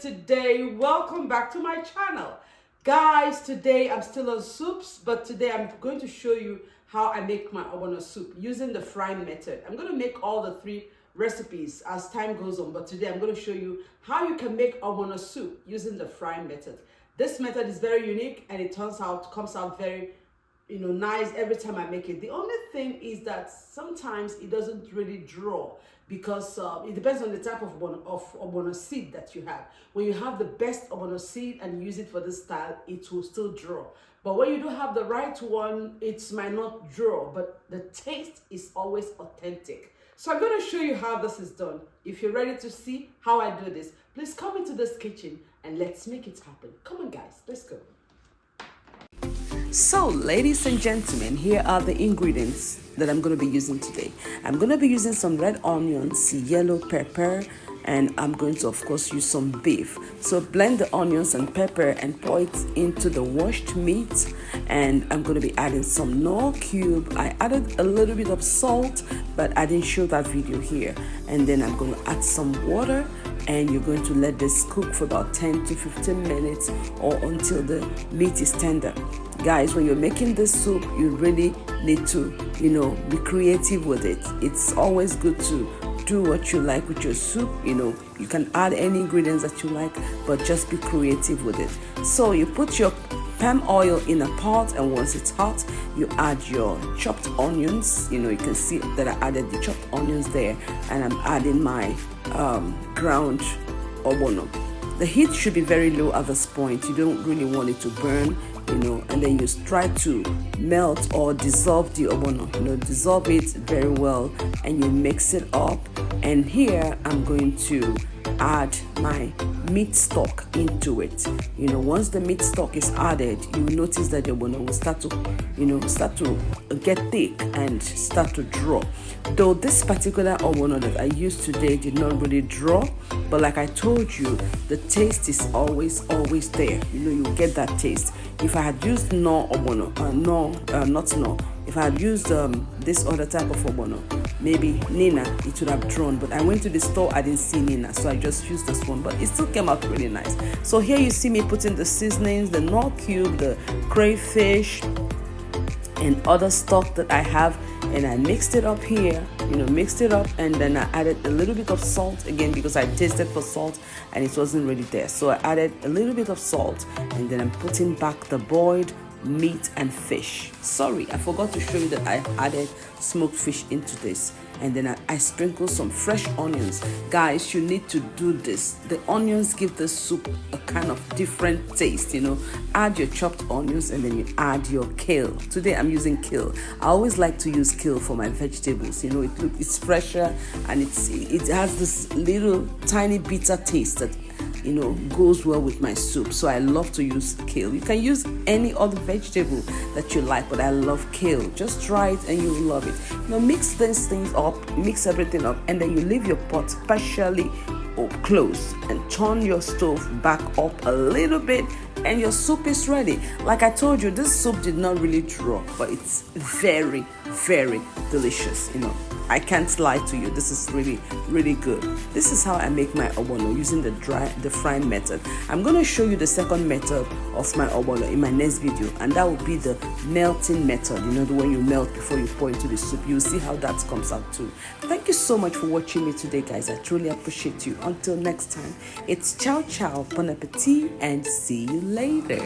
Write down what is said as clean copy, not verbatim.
today? Welcome back to my channel. Guys, today I'm still on soups, but today I'm going to show you how I make my ogbono soup using the frying method. I'm going to make all the three recipes as time goes on, but today I'm going to show you how you can make ogbono soup using the frying method. This method is very unique and it comes out very nice every time I make it. The only thing is that sometimes it doesn't really draw because it depends on the type of ogbono seed that you have. When you have the best ogbono seed and use it for this style, it will still draw. But when you don't have the right one, it might not draw, but the taste is always authentic. So I'm going to show you how this is done. If you're ready to see how I do this, please come into this kitchen and let's make it happen. Come on guys, let's go. So ladies and gentlemen, here are the ingredients that I'm going to be using today. I'm going to be using some red onions, yellow pepper, and I'm going to of course use some beef. So blend the onions and pepper and pour it into the washed meat, and I'm going to be adding some KNORR cube. I added a little bit of salt, but I didn't show that video here. And then I'm going to add some water, and you're going to let this cook for about 10 to 15 minutes or until the meat is tender. Guys, when you're making this soup, you really need to, be creative with it. It's always good to do what you like with your soup. You can add any ingredients that you like, but just be creative with it. So you put your palm oil in a pot, and once it's hot, you add your chopped onions. You can see that I added the chopped onions there, and I'm adding my ground ogbono. The heat should be very low at this point. You don't really want it to burn, and then you try to melt or dissolve the ogbono. Dissolve it very well, and you mix it up. And here I'm going to add my meat stock into it. Once the meat stock is added, you will notice that the ogbono will start to get thick and start to draw. Though this particular ogbono that I used today did not really draw, but like I told you, the taste is always there. You get that taste. If I had used KNORR ogbono, not KNORR, if I had used this other type of ogbono, maybe Nina, it would have drawn. But I went to the store, I didn't see Nina, so I just used this one, but it still came out really nice. So here you see me putting the seasonings, the KNORR cube, the crayfish, and other stock that I have, and I mixed it up here, mixed it up, and then I added a little bit of salt again because I tasted for salt and it wasn't really there. So I added a little bit of salt, and then I'm putting back the boiled meat and fish. Sorry, I forgot to show you that I added smoked fish into this, and then I sprinkle some fresh onions. Guys, you need to do this. The onions give the soup a kind of different taste. Add your chopped onions, and then you add your kale. Today I'm using kale. I always like to use kale for my vegetables. It's fresher, and it has this little tiny bitter taste that goes well with my soup. So I love to use kale. You can use any other vegetable that you like, but I love kale. Just try it and you will love it. Mix these things up, mix everything up, and then you leave your pot partially closed and turn your stove back up a little bit, and your soup is ready. Like I told you, this soup did not really draw, but it's very, very delicious. I can't lie to you. This is really, really good. This is how I make my ogbono using the frying method. I'm going to show you the second method of my ogbono in my next video, and that will be the melting method. The one you melt before you pour into the soup. You'll see how that comes out too. Thank you so much for watching me today, guys. I truly appreciate you. Until next time, it's ciao ciao, bon appetit, and see you later.